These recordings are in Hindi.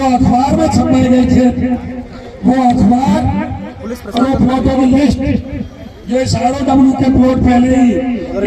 अखबार में छपाई गई थी, वो अखबार और प्लॉटों की लिस्ट जो SROW के प्लॉट पहले ही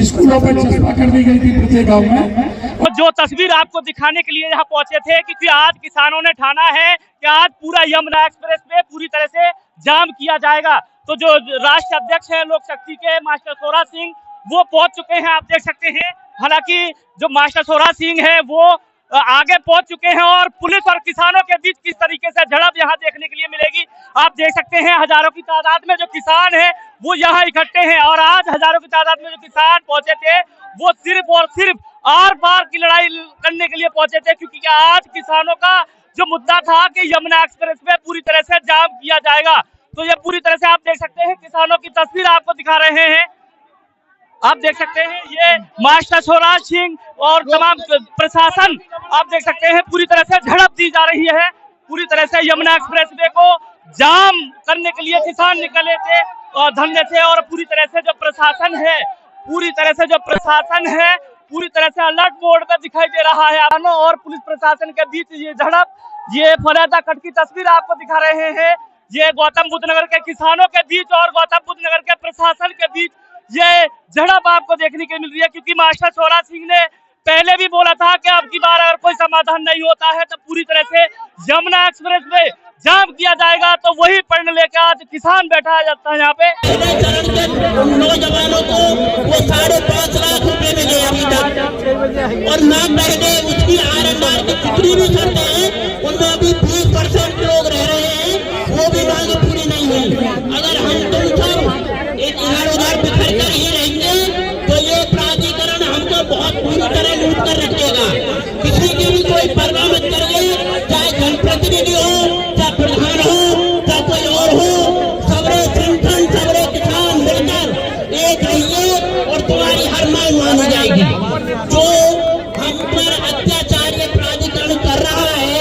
स्कूलों पर चस्पा कर दी गई थी प्रत्येक गाँव में। तो जो तस्वीर आपको दिखाने के लिए यहाँ पहुंचे थे क्योंकि आज किसानों ने ठाना है कि आज पूरा यमुना एक्सप्रेस पे पूरी तरह से जाम किया जाएगा। तो जो राष्ट्रीय अध्यक्ष है लोक शक्ति के मास्टर सोरा सिंह वो पहुंच चुके हैं, आप देख सकते हैं। हालांकि जो मास्टर सोरा सिंह है वो आगे पहुंच चुके हैं और पुलिस और किसानों के बीच किस तरीके से झड़प यहाँ देखने के लिए मिलेगी आप देख सकते हैं। हजारों की तादाद में जो किसान है वो यहाँ इकट्ठे हैं और आज हजारों की तादाद में जो किसान पहुंचे थे वो सिर्फ और सिर्फ आर पार की लड़ाई करने के लिए पहुंचे थे, क्योंकि आज किसानों का जो मुद्दा था कि यमुना एक्सप्रेस में पूरी तरह से जाम किया जाएगा। तो ये पूरी तरह से आप देख सकते हैं, किसानों की तस्वीर आपको दिखा रहे हैं। आप देख सकते हैं ये मास्टर सोरा सिंह और तमाम प्रशासन आप देख सकते हैं पूरी तरह से झड़प दी जा रही है। पूरी तरह से यमुना एक्सप्रेस वे को जाम करने के लिए किसान निकले थे और धरने थे और पूरी तरह से जो प्रशासन है पूरी तरह से अलर्ट मोड पे दिखाई दे रहा है। और पुलिस प्रशासन के बीच ये झड़प, ये फरियादा कट की तस्वीर आपको दिखा रहे हैं। ये गौतम बुद्ध नगर के किसानों के बीच और गौतम बुद्ध नगर के प्रशासन के बीच ये झड़प आपको देखने को मिल रही है, क्योंकि मास्टर सोरा सिंह ने पहले भी बोला था कि अब की बार अगर कोई समाधान नहीं होता है तो पूरी तरह से यमुना एक्सप्रेस में जाम किया जाएगा। तो वही पढ़ने लेकर आज किसान बैठा जाता है यहाँ पे। नौजवानों को वो 5.5 लाख रुपए मिले अभी तक और ना पहले उसकी RMR की जितनी भी शर्तें हैं उनमें अभी 20% लोग रह रहे हैं, वो भी मांगे पूरी नहीं हुई। अगर हम तुम सब इधर उधर बिखर कर ही रहेंगे तो ये प्राधिकरण हमको बहुत बुरी तरह लूट कर रखेगा। किसी की भी कोई परवाह मत करिए, चाहे जनप्रतिनिधि हो, चाहे प्रधान हो, चाहे कोई और हो, सबरे संगठन सबरे किसान मिलकर एक रहिए और तुम्हारी हर मांग मानी जाएगी। जो हम पर अत्याचार ये प्राधिकरण कर रहा है,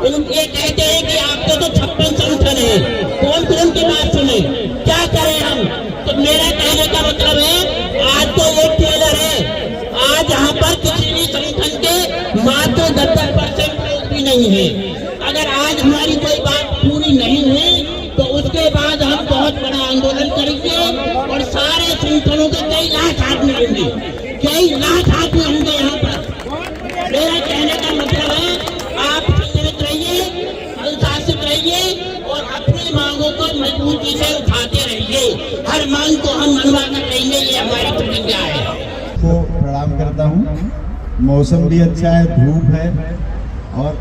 ये कहते हैं कि आपको तो 56 संगठन है, कौन कौन की बात सुने, क्या करें हम। तो मेरा कहने का मतलब है आज तो ये टेलर है, आज यहाँ पर किसी भी संगठन के मात्र 10% लोग भी नहीं है। अगर आज हमारी कोई बात पूरी नहीं हुई तो उसके बाद हम बहुत बड़ा आंदोलन करेंगे और सारे संगठनों के कई लाख आदमी होंगे, कई लाख आदमी होंगे यहाँ पर। मेरा कहने का मतलब है आप संयमित रहिए, अनुशासित रहिए और अपनी मांगों को मजबूती से उठाते रहिए। हर मांग को हम मनवा कर रहेंगे, ये हमारी प्रतिज्ञा है। को प्रणाम करता हूँ। मौसम भी अच्छा है, धूप है और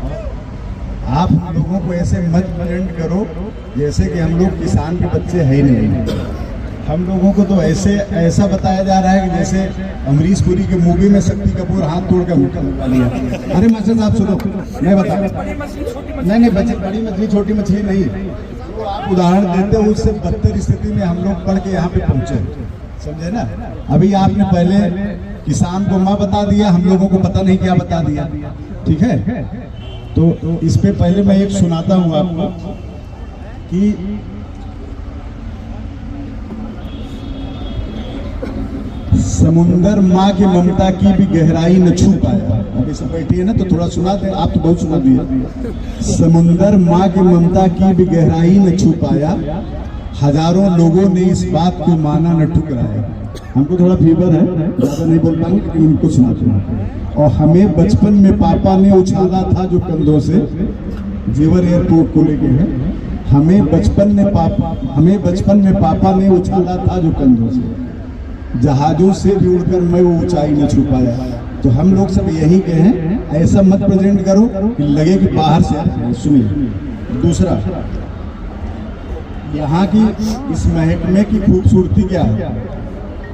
आप हम लोगों को ऐसे मत प्रेजेंट करो जैसे कि हम लोग किसान के बच्चे है ही नहीं। हम लोगों को तो ऐसा बताया जा रहा है कि जैसे अमरीश पुरी के मूवी में शक्ति कपूर हाथ तोड़ कर उठा लिया। अरे मास्टर साहब सुनो, मैं बता नहीं बड़ी मछली छोटी मछली नहीं, तो आप उदाहरण देते हो उससे बदतर स्थिति में हम लोग पढ़ के यहाँ पे पहुंचे, समझे ना। अभी आपने पहले किसान को माँ बता दिया, हम लोगों को पता नहीं क्या बता दिया, ठीक है। तो इस पे पहले मैं एक सुनाता हूँ आपको कि समुंदर माँ की ममता की भी गहराई न छू पाया। अभी सब बैठी है ना तो थोड़ा सुना दे, आप तो बहुत सुना दिए। समुंदर माँ की ममता की भी गहराई न छू पाया, हजारों लोगों ने इस बात को माना न ठुकराया। हमको थोड़ा फीवर है, ज्यादा नहीं बोल पाएंगे लेकिन उनको सुनाते हैं। और हमें बचपन में पापा ने उछाला था जो कंधों से, जेवर एयरपोर्ट को लेके है। हमें बचपन में पापा ने उछाला था जो कंधों से, जहाजों से भी उड़कर मैं वो ऊंचाई न छू पाया। तो हम लोग सब यही कहें, ऐसा मत प्रेजेंट करो कि लगे कि बाहर से आए। सुनिए दूसरा, यहाँ की इस महकमे की खूबसूरती क्या है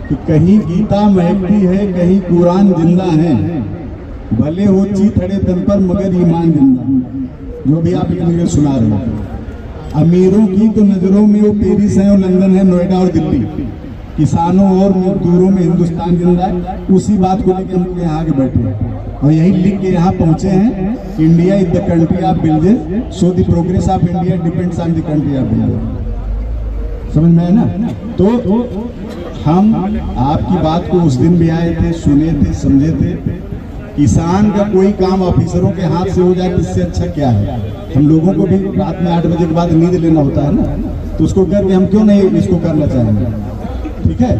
कि कहीं गीता महकती है, कहीं कुरान जिंदा है, भले हो चीथड़े तन पर मगर ईमान जिंदा। जो भी आप इतनी सुना रहे हो, अमीरों की तो नजरों में वो पेरिस है और लंदन है, नोएडा और दिल्ली। किसानों और मजदूरों में हिंदुस्तान जिंदा है। उसी बात को लेकर हम यहाँ आगे बैठे हैं और यही लिख के यहाँ पहुंचे हैं। India is the country of villages, so the progress of India depends on the country of villages. समझ में है ना। तो हम आपकी बात को उस दिन भी आए थे, सुने थे, समझे थे किसान का कोई काम ऑफिसरों के हाथ से हो जाए तो इससे अच्छा क्या है। हम लोगों को भी रात में 8 बजे के बाद नींद लेना होता है ना, तो उसको करके हम क्यों नहीं इसको करना चाहेंगे। ठीक है,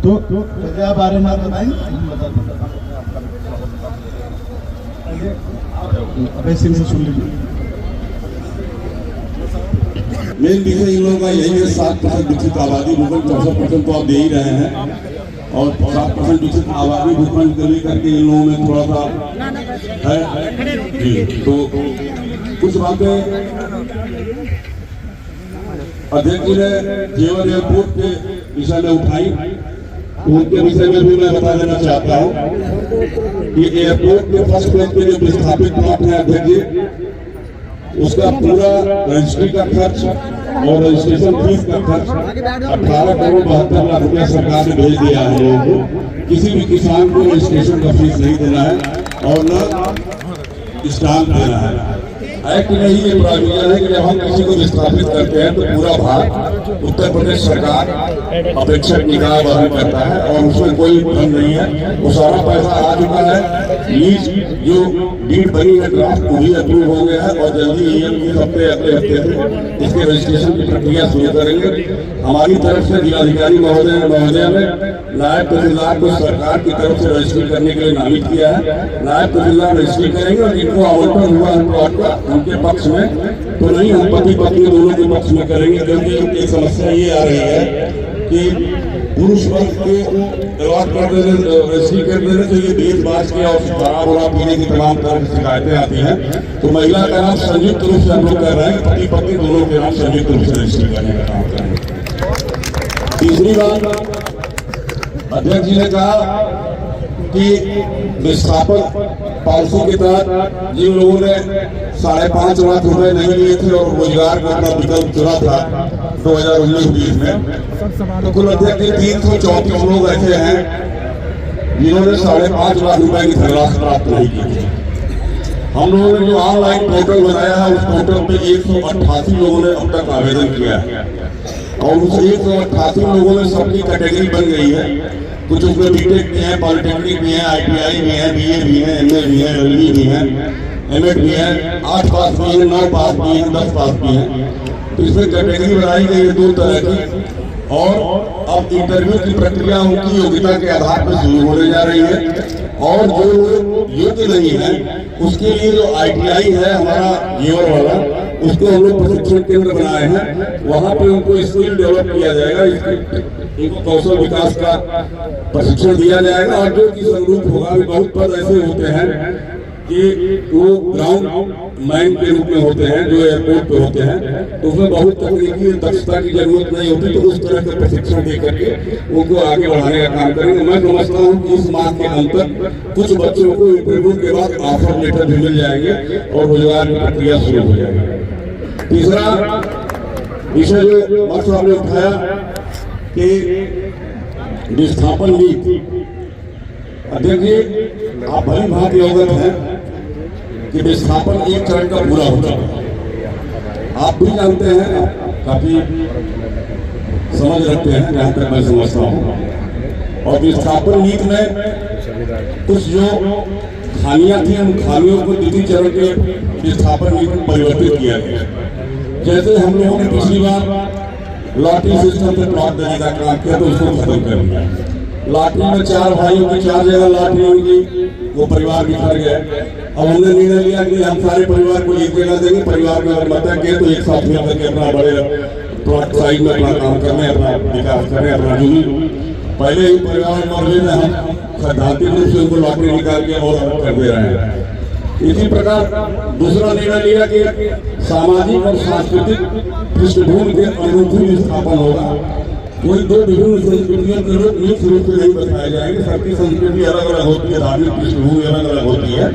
तो क्या बारे में बताएंगे, अबे सिंह से सुन लीजिए। मेन विषय इन लोगों का यही है, 7% विकसित आबादी भूखंड, 64% तो आप दे ही रहे हैं, और 7% विकसित आबादी भूखंड को लेकर के इन लोगों में थोड़ा सा है जी। तो कुछ बातें अध्यक्ष जी ने जेवर एयरपोर्ट के विषय में उठाई, तो उनके विषय में भी मैं बता देना चाहता हूँ कि एयरपोर्ट के फर्स्ट फ्लोर पे जो विस्थापित प्लॉट है अध्यक्ष जी, उसका पूरा रजिस्ट्री का खर्च और रजिस्ट्रेशन फीस का खर्च 18 करोड़ 72 लाख रुपया सरकार ने भेज दिया है लोगों को। किसी भी किसान को रजिस्ट्रेशन का फीस नहीं देना है और न स्टाम्प देना है। एक्ट में ही ये प्रोविजन है कि जब हम किसी को विस्थापित करते हैं तो पूरा भार उत्तर प्रदेश सरकार अपेक्षक निकाय वहन करता है और उसमें कोई धन नहीं है, वो सारा पैसा आ चुका है। लीज जो डीड बनी है ड्राफ्ट वो भी अप्रूव हो गया है और जल्दी EM के हफ्ते अगले हफ्ते से इसके रजिस्ट्रेशन की प्रक्रिया शुरू करेंगे। हमारी तरफ से जिलाधिकारी महोदय ने नायब तहसीलदार को सरकार की तरफ से रजिस्ट्री करने के लिए नामित किया है। नायब तहसीलदार रजिस्ट्री करेंगे और जिनको आवंटन हुआ है प्लॉट का उनके पक्ष में, तो नहीं हम पति पत्नी दोनों के पक्ष में करेंगे, क्योंकि एक समस्या ये आ रही है कि पुरुष वर्ग को अलॉट कर देने, रजिस्ट्री कर देने से ये बेच बाज के और शराब वराब पीने की तमाम तरह की शिकायतें आती हैं। तो महिला का नाम संयुक्त रूप से हम लोग कर रहे हैं, पति पत्नी दोनों के नाम संयुक्त रूप से रजिस्ट्री करने का काम करेंगे। तीसरी बात, अध्यक्ष जी ने कहा कि विस्थापन पॉलिसी के तहत जिन लोगों ने 5.5 लाख रुपए नहीं लिए थे और रोजगार का अपना विकल्प चुना था 2019-20 में, तो कुल अध्यक्ष 334 लोग ऐसे हैं जिन्होंने 5.5 लाख रुपए की धनराशि प्राप्त नहीं की थी। हम लोगों ने जो ऑनलाइन पोर्टल बनाया है उस पोर्टल पे 188 लोगों ने अब तक आवेदन किया है और उस 188 लोगों में सबकी कैटेगरी बन गई है। कुछ उसमें बीटेक भी है, पॉलिटेक्निक भी है, ITI भी है, BA भी है, MA भी है, LLB भी है, MA भी है, 8 पास भी है, 9 पास भी है, 10 पास भी है। तो इसमें कैटेगरी बनाई गई है 2 तरह की और अब इंटरव्यू की प्रक्रिया उनकी योग्यता के आधार पर शुरू होने जा रही है। और जो लोग योग्य नहीं है उसके लिए जो ITI है हमारा जेवर वाला, उसको हम लोग प्रशिक्षण केंद्र बनाए हैं, वहाँ पे उनको स्किल डेवलप किया जाएगा, इनको कौशल विकास का प्रशिक्षण दिया जाएगा। और जो कि संरूप होगा, बहुत पद ऐसे होते हैं कि वो ग्राउंड मैन के रूप में होते हैं जो एयरपोर्ट पे होते हैं, तो उसमें बहुत तकनीकी दक्षता की जरूरत नहीं होती, तो उस तरह का प्रशिक्षण दे करके उनको आगे बढ़ाने का काम करेंगे। मैं समझता हूँ कि इस माह के अंतर कुछ बच्चों को इंटरव्यू के बाद ऑफर लेटर भी मिल जाएंगे और रोजगार की प्रक्रिया शुरू हो जाएगी। तीसरा विषय जो मक्स साहब ने उठाया कि विस्थापन नीति, अध्यक्ष जी आप भली भांति अवगत हैं कि विस्थापन एक चरण का पूरा हो चुका है। आप भी जानते हैं, काफी समझ रखते हैं जहां तक मैं समझता हूं। और विस्थापन नीति में कुछ जो खामियां थी उन खामियों को द्वितीय चरण के विस्थापन नीति में परिवर्तित किया गया। जैसे हम लोगों ने पिछली बार लॉटरी सिस्टम पे प्लॉट देने का काम किया तो उसको खत्म कर दिया। लॉटरी में 4 भाइयों की 4 जगह लॉटरी होगी, वो परिवार बिखर गए। अब हमने निर्णय लिया कि हम सारे परिवार को एक जगह देंगे, परिवार में अगर मदद किए तो एक साथ मिल करके अपना बड़े प्लॉट साइज में अपना काम करें, अपना विकास करें, अपना जुलूस। पहले ही परिवार मौजूद है, हम सैद्धांतिक रूप से उनको लॉटरी निकाल के और कर दे रहे हैं। इसी प्रकार दूसरा निर्णय लिया कि सामाजिक और सांस्कृतिक पृष्ठभूमि के अनुरूप ही विस्थापन होगा। कोई 2 विभिन्न संस्कृतियों के लोग एक रूप से नहीं बताए जाएंगे। सबकी संस्कृति अलग अलग होती है, धार्मिक पृष्ठभूमि अलग अलग होती है।